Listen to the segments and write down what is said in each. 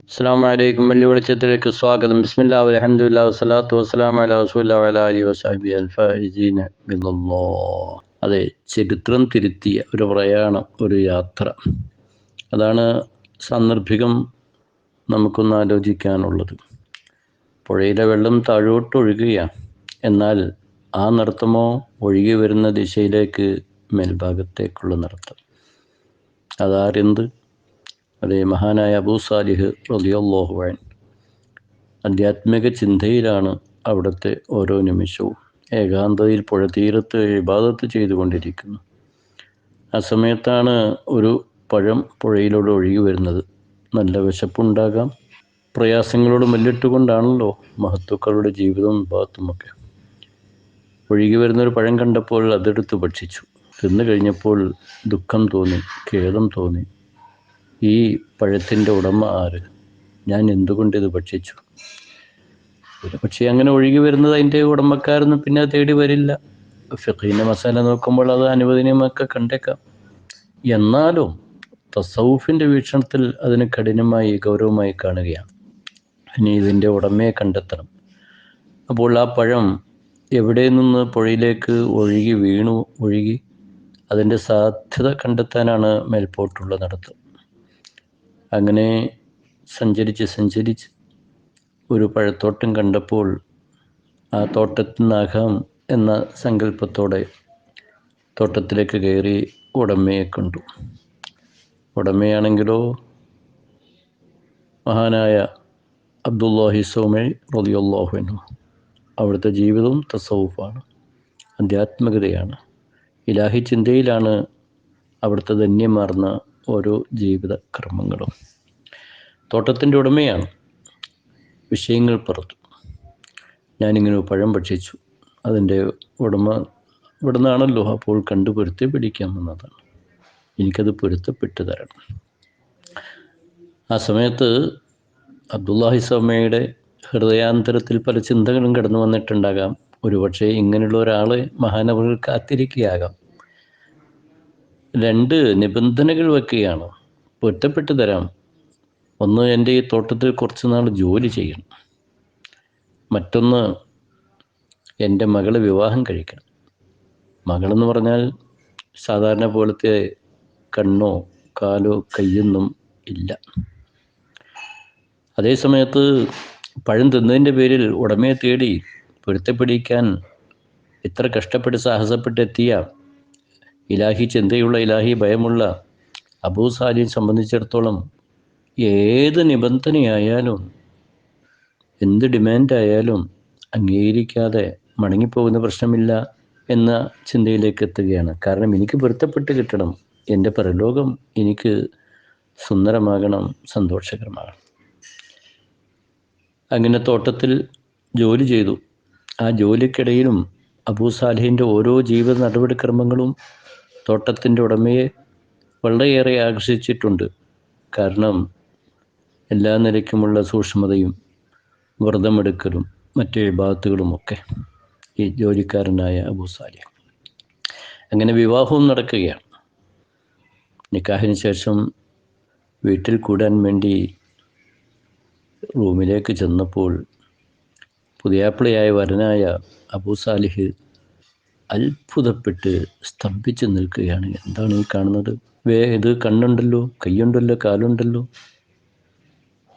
അസ്സലാമു അലൈക്കും. വെള്ളി വെളിച്ചത്തിലേക്ക് സ്വാഗതം. ബിസ്മില്ലാഹി വൽഹംദുലില്ലാഹി വസ്സലാത്തു വസ്സലാമു അലാ റസൂലില്ലാഹി വഅലാ ആലിഹി വസഹ്ബിഹി അൽ ഫായിസീന ബില്ലാഹ്. അതെ, ചരിത്രം തിരുത്തിയ ഒരു പ്രയാണം, ഒരു യാത്ര. അതാണ് സാന്ദർഭികം നമുക്കൊന്ന് ആലോചിക്കാനുള്ളത്. പുഴയിലെ വെള്ളം താഴോട്ട് ഒഴുകുകയാണ്. എന്നാൽ ആ നൃത്തമോ ഒഴുകി വരുന്ന ദിശയിലേക്ക് മേൽഭാഗത്തേക്കുള്ള നൃത്തം. അതാരെന്ത്? അതേ, മഹാനായ അബൂ സാലിഹ് റളിയല്ലാഹു അൻഹു ആധ്യാത്മിക ചിന്തയിലാണ് അവിടുത്തെ ഓരോ നിമിഷവും. ഏകാന്തതയിൽ പുഴതീരത്ത് ഇബാദത്ത് ചെയ്തുകൊണ്ടിരിക്കുന്നു. ആ സമയത്താണ് ഒരു പഴം പുഴയിലൂടെ ഒഴുകി വരുന്നത്. നല്ല വിശപ്പുണ്ടാകാം, പ്രയാസങ്ങളോട് മല്ലിട്ടുകൊണ്ടാണല്ലോ മഹത്തുക്കളുടെ ജീവിതവും വിഭാഗത്തുമൊക്കെ. ഒഴുകി വരുന്നൊരു പഴം കണ്ടപ്പോൾ അതെടുത്ത് ഭക്ഷിച്ചു. തിന്നു കഴിഞ്ഞപ്പോൾ ദുഃഖം തോന്നി, ഖേദം തോന്നി. ഈ പഴത്തിൻ്റെ ഉടമ ആര്? ഞാൻ എന്തുകൊണ്ടിത് ഭക്ഷിച്ചു? ഒരു പക്ഷേ അങ്ങനെ ഒഴുകി വരുന്നത് അതിൻ്റെ ഉടമക്കാരൊന്നും പിന്നെ അത് തേടി വരില്ല. ഫിഖ്ഹിൻ്റെ മസാല നോക്കുമ്പോൾ അത് അനുവദനീയമൊക്കെ കണ്ടേക്കാം. എന്നാലും തസൗഫിൻ്റെ വീക്ഷണത്തിൽ അതിന് കഠിനമായി ഗൗരവമായി കാണുകയാണ്. ഇനി ഇതിൻ്റെ ഉടമയെ കണ്ടെത്തണം. അപ്പോൾ ആ പഴം എവിടെ നിന്ന് പുഴയിലേക്ക് ഒഴുകി അതിൻ്റെ സാധ്യത കണ്ടെത്താനാണ് മേൽപോട്ടുള്ള നടത്തം. അങ്ങനെ സഞ്ചരിച്ച് ഒരു പഴത്തോട്ടം കണ്ടപ്പോൾ ആ തോട്ടത്തിൽ നിന്നാകാം എന്ന സങ്കല്പത്തോടെ തോട്ടത്തിലേക്ക് കയറി ഉടമയെ കണ്ടു. ഉടമയാണെങ്കിലോ മഹാനായ അബ്ദുല്ലാഹി സൗമി റളിയല്ലാഹു അൻഹു. അവിടുത്തെ ജീവിതവും തസൗഫാണ്, ആധ്യാത്മികതയാണ്, ഇലാഹി ചിന്തയിലാണ് അവിടുത്തെ ധന്യമാർന്ന ഓരോ ജീവിത കർമ്മങ്ങളും. തോട്ടത്തിൻ്റെ ഉടമയാണ്. വിഷയങ്ങൾ പറഞ്ഞു. ഞാനിങ്ങനെ പഴം ഭക്ഷിച്ചു. അതിൻ്റെ ഉടമ ഇവിടെ നിന്നാണല്ലോ, അപ്പോൾ കണ്ടു പൊരുത്തപ്പെടിക്കാമെന്നതാണ്. എനിക്കത് പൊരുത്തപ്പെട്ടു തരണം. ആ സമയത്ത് അബ്ദുല്ലാഹി സൗമയുടെ ഹൃദയാന്തരത്തിൽ പല ചിന്തകളും കടന്നു വന്നിട്ടുണ്ടാകാം. ഒരുപക്ഷെ ഇങ്ങനെയുള്ള ഒരാളെ മഹാനവറുകൾ കാത്തിരിക്കുകയാകാം. 2 നിബന്ധനകൾ വെക്കുകയാണ്. പൊരുത്തപ്പെട്ടു തരാം. ഒന്ന്, എൻ്റെ ഈ തോട്ടത്തിൽ കുറച്ച് നാൾ ജോലി ചെയ്യണം. മറ്റൊന്ന്, എൻ്റെ മകളെ വിവാഹം കഴിക്കണം. മകളെന്ന് പറഞ്ഞാൽ സാധാരണ പോലത്തെ കണ്ണോ കാലോ കയ്യൊന്നും ഇല്ല. അതേ സമയത്ത് പഴം തിന്നതിൻ്റെ പേരിൽ ഉടമയെ തേടി പൊരുത്തപ്പെടിക്കാൻ ഇത്ര കഷ്ടപ്പെട്ട് സാഹസപ്പെട്ടെത്തിയ ഇലാഹി ചിന്തയുള്ള, ഇലാഹി ഭയമുള്ള അബൂ സാലിഹിനെ സംബന്ധിച്ചിടത്തോളം ഏത് നിബന്ധനയായാലും എന്ത് ഡിമാൻഡായാലും അംഗീകരിക്കാതെ മടങ്ങിപ്പോകുന്ന പ്രശ്നമില്ല എന്ന ചിന്തയിലേക്ക് എത്തുകയാണ്. കാരണം എനിക്ക് പൊരുത്തപ്പെട്ട് കിട്ടണം, എൻ്റെ പരലോകം എനിക്ക് സുന്ദരമാകണം, സന്തോഷകരമാകണം. അങ്ങനെ തോട്ടത്തിൽ ജോലി ചെയ്തു. ആ ജോലിക്കിടയിലും അബൂ സാലിഹിൻ്റെ ഓരോ ജീവിത നടപടിക്രമങ്ങളും തോട്ടത്തിൻ്റെ ഉടമയെ വളരെയേറെ ആകർഷിച്ചിട്ടുണ്ട്. കാരണം എല്ലാ നിലയ്ക്കുമുള്ള സൂക്ഷ്മതയും വ്രതമെടുക്കലും മറ്റ് ഇബാദത്തുകളുമൊക്കെ ഈ ജോലിക്കാരനായ അബൂ സാലിഹ്. അങ്ങനെ വിവാഹവും നടക്കുകയാണ്. നിക്കാഹിന് ശേഷം വീട്ടിൽ കൂടാൻ വേണ്ടി റൂമിലേക്ക് ചെന്നപ്പോൾ പുതിയാപ്പിളയായ വരനായ അബൂ സാലിഹ് അത്ഭുതപ്പെട്ട് സ്തംഭിച്ച് നിൽക്കുകയാണ്. എന്താണ് ഈ കാണുന്നത്? ഇത് കണ്ണുണ്ടല്ലോ, കൈയുണ്ടല്ലോ, കാലുണ്ടല്ലോ,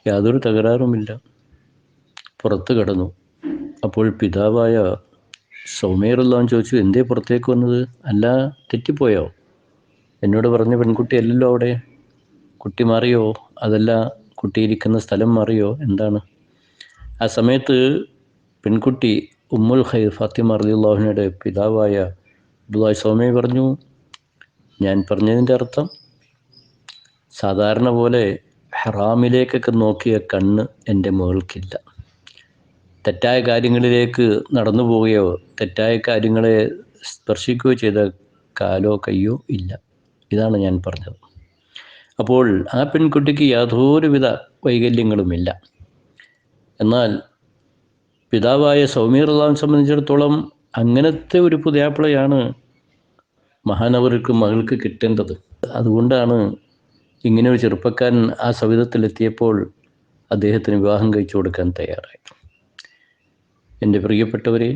യാതൊരു തകരാറുമില്ല. പുറത്ത് കടന്നു. അപ്പോൾ പിതാവായ സൗമേറുല്ലാൻ ചോദിച്ചു, എന്തേ പുറത്തേക്ക് വന്നത്? അല്ല, തെറ്റിപ്പോയോ? എന്നോട് പറഞ്ഞ പെൺകുട്ടി അല്ലല്ലോ അവിടെ. കുട്ടി മാറിയോ? അതല്ല, കുട്ടിയിരിക്കുന്ന സ്ഥലം മാറിയോ? എന്താണ്? ആ സമയത്ത് പെൺകുട്ടി ഉമ്മുൽ ഖൈർ ഫാത്തിമ റളിയല്ലാഹുവിനയുടെ പിതാവായ അബ്ദുല്ലാഹി സൗമി പറഞ്ഞു, ഞാൻ പറഞ്ഞതിൻ്റെ അർത്ഥം സാധാരണ പോലെ ഹറാമിലേക്കൊക്കെ നോക്കിയ കണ്ണ് എൻ്റെ മകൾക്കില്ല. തെറ്റായ കാര്യങ്ങളിലേക്ക് നടന്നു പോവുകയോ തെറ്റായ കാര്യങ്ങളെ സ്പർശിക്കുകയോ ചെയ്ത കാലോ കയ്യോ ഇല്ല. ഇതാണ് ഞാൻ പറഞ്ഞത്. അപ്പോൾ ആ പെൺകുട്ടിക്ക് യാതൊരുവിധ വൈകല്യങ്ങളുമില്ല. എന്നാൽ പിതാവായ സൗമി റളിയല്ലാഹുവിനെ സംബന്ധിച്ചിടത്തോളം അങ്ങനത്തെ ഒരു പുതിയാപ്പിളയാണ് മഹാനവർക്ക് മകൾക്ക് കിട്ടേണ്ടത്. അതുകൊണ്ടാണ് ഇങ്ങനെ ഒരു ചെറുപ്പക്കാരൻ ആ സവിധത്തിലെത്തിയപ്പോൾ അദ്ദേഹത്തിന് വിവാഹം കഴിച്ചു കൊടുക്കാൻ തയ്യാറായി. എൻ്റെ പ്രിയപ്പെട്ടവരെ,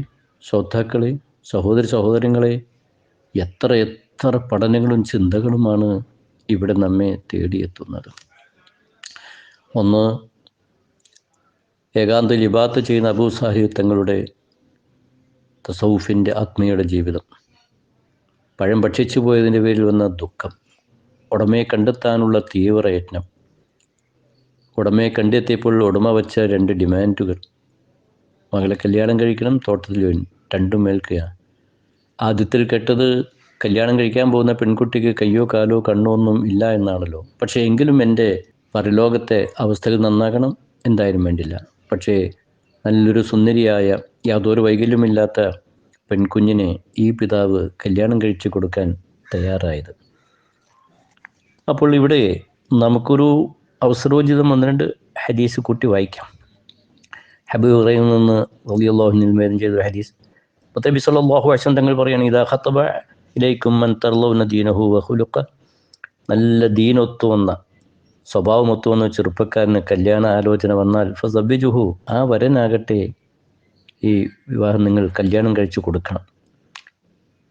ശ്രോതാക്കളെ, സഹോദരങ്ങളെ, എത്ര പഠനങ്ങളും ചിന്തകളുമാണ് ഇവിടെ നമ്മെ തേടിയെത്തുന്നത്. ഒന്ന്, ഏകാന്ത ലിബാത്ത് ചെയ്യുന്ന അബൂ സാഹിബ് തങ്ങളുടെ തസൗഫിൻ്റെ ആത്മീയയുടെ ജീവിതം, പഴം ഭക്ഷിച്ചു പോയതിൻ്റെ പേരിൽ വന്ന ദുഃഖം, ഉടമയെ കണ്ടെത്താനുള്ള തീവ്ര യത്നം, ഉടമയെ കണ്ടെത്തിയപ്പോൾ ഉടമ വച്ച 2 ഡിമാൻഡുകൾ, മകളെ കല്യാണം കഴിക്കണം, തോട്ടത്തിൽ ജോലി, രണ്ടും ഏൽക്കുകയാണ്. ആദ്യത്തിൽ കേട്ടത് കല്യാണം കഴിക്കാൻ പോകുന്ന പെൺകുട്ടിക്ക് കയ്യോ കാലോ കണ്ണോ ഒന്നും ഇല്ല എന്നാണല്ലോ. പക്ഷേ എങ്കിലും എൻ്റെ പരലോകത്തെ അവസ്ഥകൾ നന്നാകണം, എന്തായാലും വേണ്ടില്ല. പക്ഷേ നല്ലൊരു സുന്ദരിയായ യാതൊരു വൈകല്യമില്ലാത്ത പെൺകുഞ്ഞിനെ ഈ പിതാവ് കല്യാണം കഴിച്ചു കൊടുക്കാൻ തയ്യാറായത്. അപ്പോൾ ഇവിടെ നമുക്കൊരു അവസരോചിതം 12 ഹദീസ് കൂട്ടി വായിക്കാം. ഹബീബ് ഹുറൈറയിൽ നിന്ന് റളിയല്ലാഹു അൻഹു നിവേദനം ചെയ്ത ഹദീസ്, നബി സല്ലല്ലാഹു അലൈഹി വസല്ലം തങ്ങൾ പറയുകയാണ്, ഇദാ ഖതബ ഇലൈക്കും മൻ തർളൗന ദീനഹു വഖുലുഖ, നല്ല ദീനൊത്തു വന്ന, സ്വഭാവമൊത്തു വന്ന ചെറുപ്പക്കാരന് കല്യാണ ആലോചന വന്നാൽ ഫസബ്ബിജുഹു, ആ വരനാകട്ടെ ഈ വിവാഹം നിങ്ങൾ കല്യാണം കഴിച്ചു കൊടുക്കണം.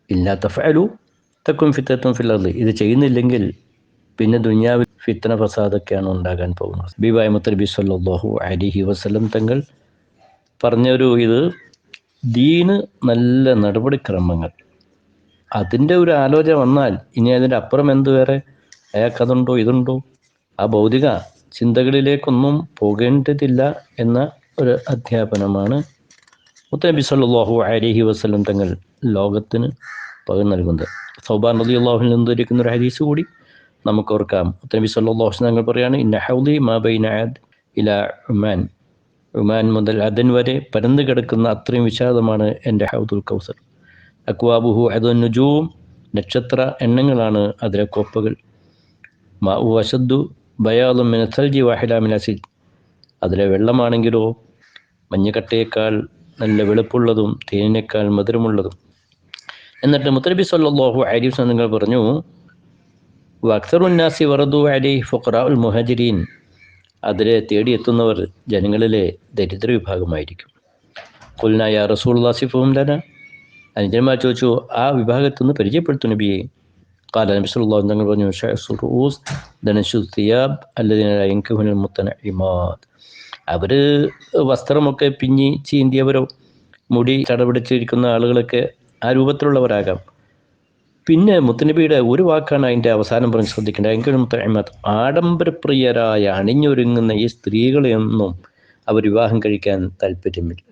ഇല്ലാ തഫഅലു തകുൻ ഫിത്നത്തുൻ ഫിൽ അർളി, ഇത് ചെയ്യുന്നില്ലെങ്കിൽ പിന്നെ ദുനിയാവിൽ ഫിത്ന ഫസാദൊക്കെയാണ് ഉണ്ടാകാൻ പോകുന്നത്. ഹബീബായ മുത്തനബി സല്ലല്ലാഹു അലൈഹി വസല്ലം തങ്ങൾ പറഞ്ഞൊരു ഇത്, ദീന് നല്ല നടപടിക്രമങ്ങൾ, അതിൻ്റെ ഒരു ആലോചന വന്നാൽ ഇനി അതിൻ്റെ അപ്പുറം എന്ത് വേറെ, അയാൾക്കതുണ്ടോ ഇതുണ്ടോ, ആ ഭൗതിക ചിന്തകളിലേക്കൊന്നും പോകേണ്ടതില്ല എന്ന ഒരു അധ്യാപനമാണ് മുത്തനബി സല്ലല്ലാഹു അലൈഹി വസല്ലം തങ്ങൾ ലോകത്തിന് പകർന്നു നൽകുന്നത്. സൗബാൻ റളിയല്ലാഹു അൻഹു ധരിക്കുന്ന ഒരു ഹദീസ് കൂടി നമുക്ക് ഓർക്കാം. മുത്തനബി സല്ലല്ലാഹു അലൈഹി വസല്ലം തങ്ങൾ പറയാണ്, ഇന്ന ഹൗദി മാ ബൈന അദ് ഇലാ ഉമാൻ, ഉമാൻ മുതൽ അദൻ വരെ പരന്നു കിടക്കുന്ന അത്രയും വിശാലമാണ് എൻ്റെ ഹൗദുൽ കൗസർ. അക്വാബുഹു അദുൻ നുജൂം, നക്ഷത്ര എണ്ണങ്ങളാണ് അതിലെ കോപ്പകൾ. മാഉ അശദ്ദു ബയാദുൻ മിന സൽജി വഹില മിന അസിദ്, അതിലെ വെള്ളമാണെങ്കിലോ മഞ്ഞുകട്ടയേക്കാൾ നല്ല വെളുപ്പുള്ളതും തേനിനേക്കാൾ മധുരമുള്ളതും. എന്നിട്ട് മുത്തനബി സല്ലല്ലാഹു അലൈഹി വസല്ലം തങ്ങൾ പറഞ്ഞു, വഅക്സറുന്നാസി വറദു അലൈഹി ഫുഖറാഉൽ മുഹാജിരീൻ, അതിലെ തേടിയെത്തുന്നവർ ജനങ്ങളിലെ ദരിദ്ര വിഭാഗമായിരിക്കും. ഖുൽനാ യാ റസൂലുള്ളാഹി സിഫഹും ലനാ, അനുജന്മാർ ചോദിച്ചു, ആ വിഭാഗത്തുനിന്ന് പരിചയപ്പെടുത്തു നബിയെ. ഖാല നബി സല്ലല്ലാഹു അലൈഹി വസല്ലം തങ്ങൾ പറഞ്ഞു, ശഅ്സു റൂസ് ദനശു സിയാബ് അല്ലദീന ലാ യൻകിഹുൽ മുത്തനഇമാത്, അവർ വസ്ത്രമൊക്കെ പിഞ്ഞി ചീന്തിയവരോ മുടി ചടപിടിച്ചിരിക്കുന്ന ആളുകളൊക്കെ ആ രൂപത്തിലുള്ളവരാകാം. പിന്നെ മുത്തനബിയുടെ ഒരു വാക്കാണ് അതിൻ്റെ അവസാനം പറഞ്ഞ് ശ്രദ്ധിക്കേണ്ടത്, എങ്കിലും മുത്തനഇമാത്, ആഡംബരപ്രിയരായ അണിഞ്ഞൊരുങ്ങുന്ന ഈ സ്ത്രീകളെയൊന്നും അവർ വിവാഹം കഴിക്കാൻ താല്പര്യമില്ല.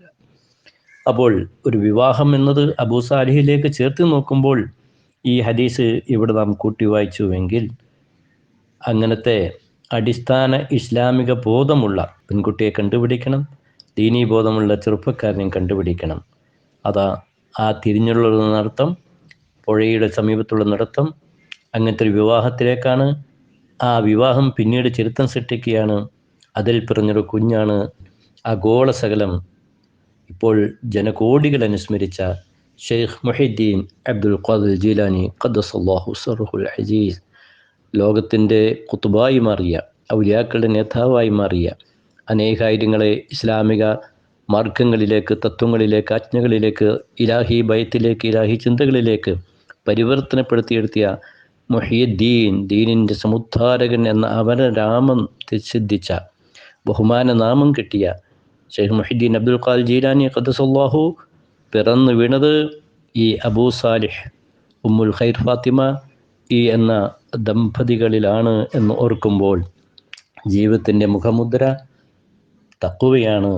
അപ്പോൾ ഒരു വിവാഹം എന്നത് അബൂ സാലിഹിലേക്ക് ചേർത്ത് നോക്കുമ്പോൾ ഈ ഹദീസ് ഇവിടെ നാം കൂട്ടി വായിച്ചുവെങ്കിൽ അങ്ങനത്തെ അടിസ്ഥാന ഇസ്ലാമിക ബോധമുള്ള പെൺകുട്ടിയെ കണ്ടുപിടിക്കണം, ദീനീ ബോധമുള്ള ചെറുപ്പക്കാരനെയും കണ്ടുപിടിക്കണം. അതാ ആ തിരിഞ്ഞുള്ള നടത്തം, പുഴയുടെ സമീപത്തുള്ള നടത്തം, അങ്ങനത്തെ ഒരു വിവാഹത്തിലേക്കാണ്. ആ വിവാഹം പിന്നീട് ചരിത്രം സൃഷ്ടിക്കുകയാണ്. അതിൽ പിറന്നൊരു കുഞ്ഞാണ് ആഗോള സകലം ഇപ്പോൾ ജനകോടികൾ അനുസ്മരിച്ച ഷെയ്ഖ് മുഹീദ്ദീൻ അബ്ദുൽ ഖാദിർ ജീലാനി ഖദ്ദസല്ലാഹു സിർറുൽ അസീസ്. ലോകത്തിൻ്റെ ഖുത്ബായി മാറിയ, ഔലിയാക്കളുടെ നേതാവായി മാറിയ, അനേകായിരങ്ങളെ ഇസ്ലാമിക മാർഗങ്ങളിലേക്ക്, തത്വങ്ങളിലേക്ക്, ആജ്ഞകളിലേക്ക്, ഇലാഹി ഭയത്തിലേക്ക്, ഇലാഹി ചിന്തകളിലേക്ക് പരിവർത്തനപ്പെടുത്തിയെടുത്തിയ മുഹീദ്ദീൻ, ദീനിൻ്റെ സമുദ്ധാരകൻ എന്ന അവന നാമം സിദ്ധിച്ച, ബഹുമാന നാമം കിട്ടിയ ഷെയ്ഖ് മുഹീദ്ദീൻ അബ്ദുൽ ഖാദിർ ജീലാനി ഖദ്ദസല്ലാഹു പിറന്നു വീണത് ഈ അബൂ സാലിഹ് ഉമ്മുൽ ഖൈർ ഫാത്തിമ ഈ എന്ന ദമ്പതികളിലാണ് എന്ന് ഓർക്കുമ്പോൾ ജീവിതത്തിൻ്റെ മുഖമുദ്ര തഖ്വയാണ്,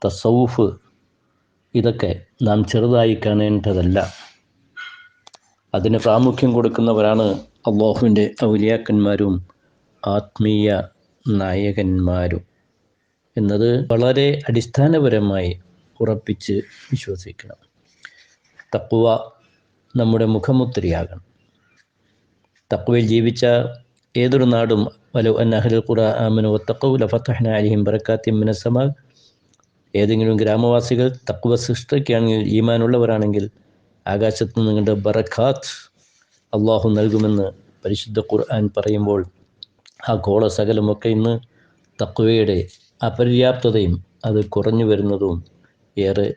തസൗഫ്. ഇതൊക്കെ നാം ചെറുതായി കാണേണ്ടതല്ല. അതിന് പ്രാമുഖ്യം കൊടുക്കുന്നവരാണ് അല്ലാഹുവിൻ്റെ ഔലിയാക്കന്മാരും ആത്മീയ നായകന്മാരും എന്നത് വളരെ അടിസ്ഥാനപരമായി ഉറപ്പിച്ച് വിശ്വസിക്കണം. തഖ്വ നമ്മുടെ മുഖമുദ്രയാകണം. തഖ്വയിൽ ജീവിച്ച ഏതൊരു നാടും വലൗ അന്ന അഹ്ലൽ ഖുറാ ആമനു വത്തഖൂ ലഫതഹ്നാ അലൈഹിം ബറകാത്തിൻ മിനസ് സമാ, ഏതെങ്കിലും ഗ്രാമവാസികൾ തഖ്വ സൃഷ്ടിക്കുകയാണെങ്കിൽ, ഈമാനുള്ളവരാണെങ്കിൽ, ആകാശത്ത് നിങ്ങളുടെ ബറകാത്ത് അള്ളാഹു നൽകുമെന്ന് പരിശുദ്ധ ഖുർആൻ പറയുമ്പോൾ ആ ഗോള സകലമൊക്കെ ഇന്ന് തഖ്വയുടെ അപര്യാപ്തതയും അത് കുറഞ്ഞു വരുന്നതും ഏറെ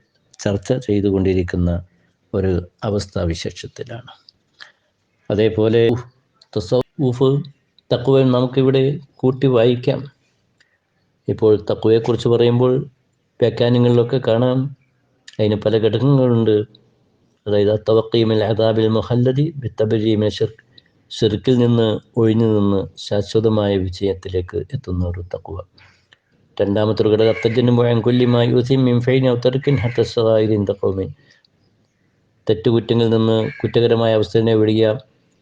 ചർച്ച ചെയ്തുകൊണ്ടിരിക്കുന്ന ഒരു അവസ്ഥാവിശേഷത്തിലാണ്. അതേപോലെ തസവ്വുഫ്, തഖ്വ നമുക്കിവിടെ കൂട്ടി വായിക്കാം. ഇപ്പോൾ തഖ്വയെക്കുറിച്ച് പറയുമ്പോൾ വ്യാഖ്യാനങ്ങളിലൊക്കെ കാണാം, അതിന് പല ഘടകങ്ങളുണ്ട്. അതായത് തവഖീമിൽ അദാബിൽ മുഹല്ലദി ബിത്തബരീമിൻ ഷിർക്ക്, ഷിർക്കിൽ നിന്ന് ഒഴിഞ്ഞു നിന്ന് ശാശ്വതമായ വിജയത്തിലേക്ക് എത്തുന്ന ഒരു തഖ്വ. രണ്ടാമത്തെ ഘടകം തജന്നുബു കുല്ലി മാ യുസിം മിൻ ഫൈൻ ഔ തർക്കിൻ ഹത്ത സഗായിരിൻ തഖൂമിൻ, തെറ്റുകുറ്റങ്ങളിൽ നിന്ന് കുറ്റകരമായ അവസ്ഥയെ വിടുക,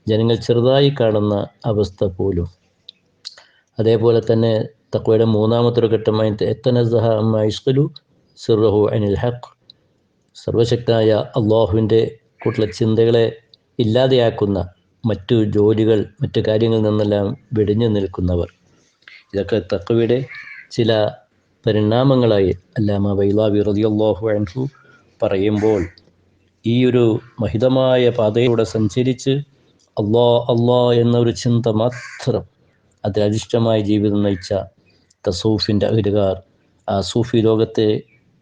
ജനങ്ങൾ ചെറുതായി കാണുന്ന അവസ്ഥ പോലും. അതേപോലെ തന്നെ തഖ്വയുടെ മൂന്നാമത്തെ ഘട്ടമായി തനസ്സഹ അമ്മാ യശ്ഗലു സിർറഹു അനിൽ ഹഖ്, സർവശക്തനായ അള്ളാഹുവിൻ്റെ കൂട്ടുള്ള ചിന്തകളെ ഇല്ലാതെയാക്കുന്ന മറ്റു ജോലികൾ, മറ്റു കാര്യങ്ങളിൽ നിന്നെല്ലാം വെടിഞ്ഞു നിൽക്കുന്നവർ. ഇതൊക്കെ തഖ്വയുടെ ചില പരിണാമങ്ങളായി അല്ലാമ ബൈളാവി റളിയല്ലാഹു അൻഹു പറയുമ്പോൾ, ഈ ഒരു മഹിതമായ പാതയിലൂടെ സഞ്ചരിച്ച് അല്ലാ എന്നൊരു ചിന്ത മാത്രം അതിലധിഷ്ഠമായ ജീവിതം നയിച്ച തസൂഫിൻ്റെ അഹ്ലുകാർ, ആ സൂഫി ലോകത്തെ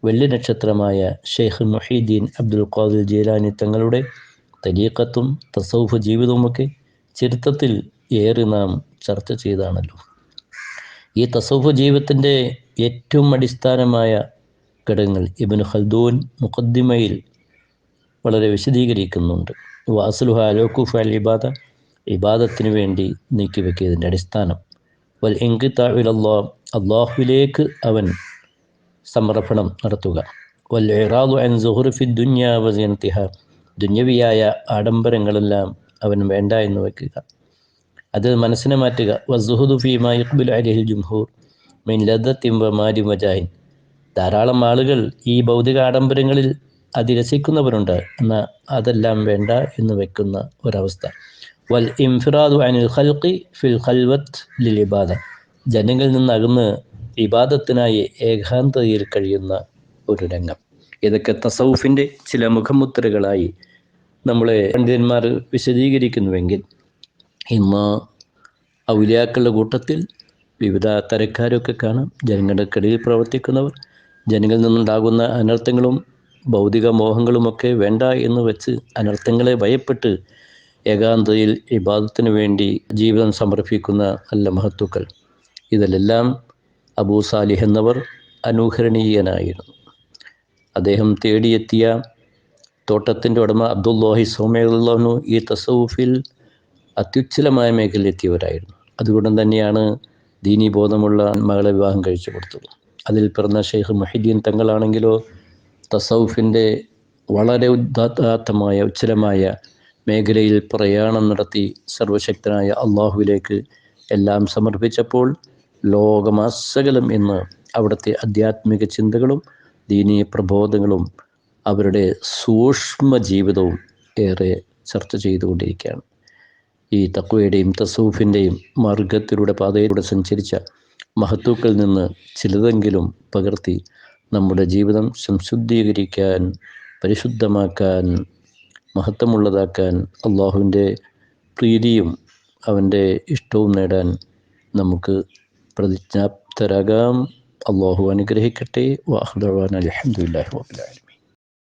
വെള്ളി നക്ഷത്രമായ ഷെയ്ഖ് മുഹീദ്ദീൻ അബ്ദുൽ ഖാദിർ ജീലാനി തങ്ങളുടെ തരീഖത്തും തസൗഫ് ജീവിതവുമൊക്കെ ചരിത്രത്തിൽ ഏറെ നാം ചർച്ച ചെയ്താണല്ലോ. ഈ തസൗഫ് ജീവിതത്തിൻ്റെ ഏറ്റവും അടിസ്ഥാനമായ ഘടകങ്ങൾ ഇബ്നു ഖൽദൂൻ മുഖദ്ദിമയിൽ വളരെ വിശദീകരിക്കുന്നുണ്ട്. വാസ്ലുഹ അൽവഖൂഫ് അൽ ഇബാദ, ഇബാദത്തിന് വേണ്ടി നീക്കിവെക്കിയതിൻ്റെ അടിസ്ഥാനം. വൽ ഇൻഖിതാഉ ഇലല്ലാഹ്, അള്ളാഹുവിലേക്ക് അവൻ സമർപ്പണം നടത്തുക. വൽ ഇറാദു അൻ സുഹ്റുഫി ദുനിയ വസിനതിഹ, ദുന്യവിയായ ആഡംബരങ്ങളെല്ലാം അവൻ വേണ്ട എന്ന് വയ്ക്കുക, അത് മനസ്സിനെ മാറ്റുക. വസ്സുഹുദു ഫീമാ യഖ്ബിലു അലൈഹിൽ ജുംഹൂർ മിൻ ലദ്ദത്തിൻ വമാലിൻ വജാഹിൻ, ധാരാളം ആളുകൾ ഈ ഭൗതിക ആഡംബരങ്ങളിൽ അതിരസിക്കുന്നവരുണ്ട്, എന്നാൽ അതെല്ലാം വേണ്ട എന്ന് വെക്കുന്ന ഒരവസ്ഥ. വൽ ഇൻഫിറാദു അനിൽ ഖൽഖി ഫിൽ ഖൽവത്ത് ലിൽ ഇബാദ, ജനങ്ങളിൽ നിന്നകന്ന് ഇബാദത്തിനായി ഏകാന്തതയിൽ കഴിയുന്ന ഒരു രംഗം. ഇതൊക്കെ തസൗഫിൻ്റെ ചില മുഖമുദ്രകളായി നമ്മളെ പണ്ഡിതന്മാർ വിശദീകരിക്കുന്നുവെങ്കിൽ, ഇന്ന് ഔലിയാക്കളുടെ കൂട്ടത്തിൽ വിവിധ തരക്കാരൊക്കെ കാണാം. ജനങ്ങൾക്കിടയിൽ പ്രവർത്തിക്കുന്നവർ, ജനങ്ങളിൽ നിന്നുണ്ടാകുന്ന അനർത്ഥങ്ങളും ഭൗതിക മോഹങ്ങളുമൊക്കെ വേണ്ട എന്ന് വെച്ച് അനർത്ഥങ്ങളെ ഭയപ്പെട്ട് ഏകാന്തതയിൽ ഇബാദത്തിന് വേണ്ടി ജീവിതം സമർപ്പിക്കുന്ന നല്ല മഹത്തുക്കൾ. ഇതിലെല്ലാം അബൂ സാലിഹ് എന്നവർ അനുകരണീയനായിരുന്നു. അദ്ദേഹം തേടിയെത്തിയ തോട്ടത്തിൻ്റെ ഉടമ അബ്ദുല്ലാഹി സൗമേഹു ഈ തസൗഫിൽ അത്യുജ്വലമായ മേഖലയിലെത്തിയവരായിരുന്നു. അതുകൊണ്ട് തന്നെയാണ് ദീനീ ബോധമുള്ള മകളെ വിവാഹം കഴിച്ചു കൊടുത്തത്. അതിൽ പിറന്ന ഷെയ്ഖ് മുഹീദ്ദീൻ തങ്ങളാണെങ്കിലോ തസൗഫിൻ്റെ വളരെ ഉദാത്തമായ ഉജ്ജ്വലമായ മേഖലയിൽ പ്രയാണം നടത്തി സർവശക്തനായ അള്ളാഹുവിലേക്ക് എല്ലാം സമർപ്പിച്ചപ്പോൾ ലോകമാസകലം ഇന്ന് അവിടുത്തെ ആധ്യാത്മിക ചിന്തകളും ദീനീ പ്രബോധങ്ങളും അവരുടെ സൂക്ഷ്മ ജീവിതവും ഏറെ ചർച്ച ചെയ്തുകൊണ്ടിരിക്കുകയാണ്. ഈ തഖ്വയുടെയും തസൗഫിൻ്റെയും മാർഗത്തിലൂടെ പാതയിലൂടെ സഞ്ചരിച്ച മഹത്തുക്കളിൽ നിന്ന് ചിലതെങ്കിലും പകർത്തി നമ്മുടെ ജീവിതം സംശുദ്ധീകരിക്കാൻ, പരിശുദ്ധമാക്കാൻ, മഹത്വമുള്ളതാക്കാൻ, അള്ളാഹുവിൻ്റെ പ്രീതിയും അവൻ്റെ ഇഷ്ടവും നേടാൻ നമുക്ക് പ്രതിജ്ഞാപ്തരാകാം. അള്ളാഹു അനുഗ്രഹിക്കട്ടെ. വആഖിറു ദഅ്വാനാ അൽഹംദുലില്ലാഹി റബ്ബിൽ ആലമീൻ.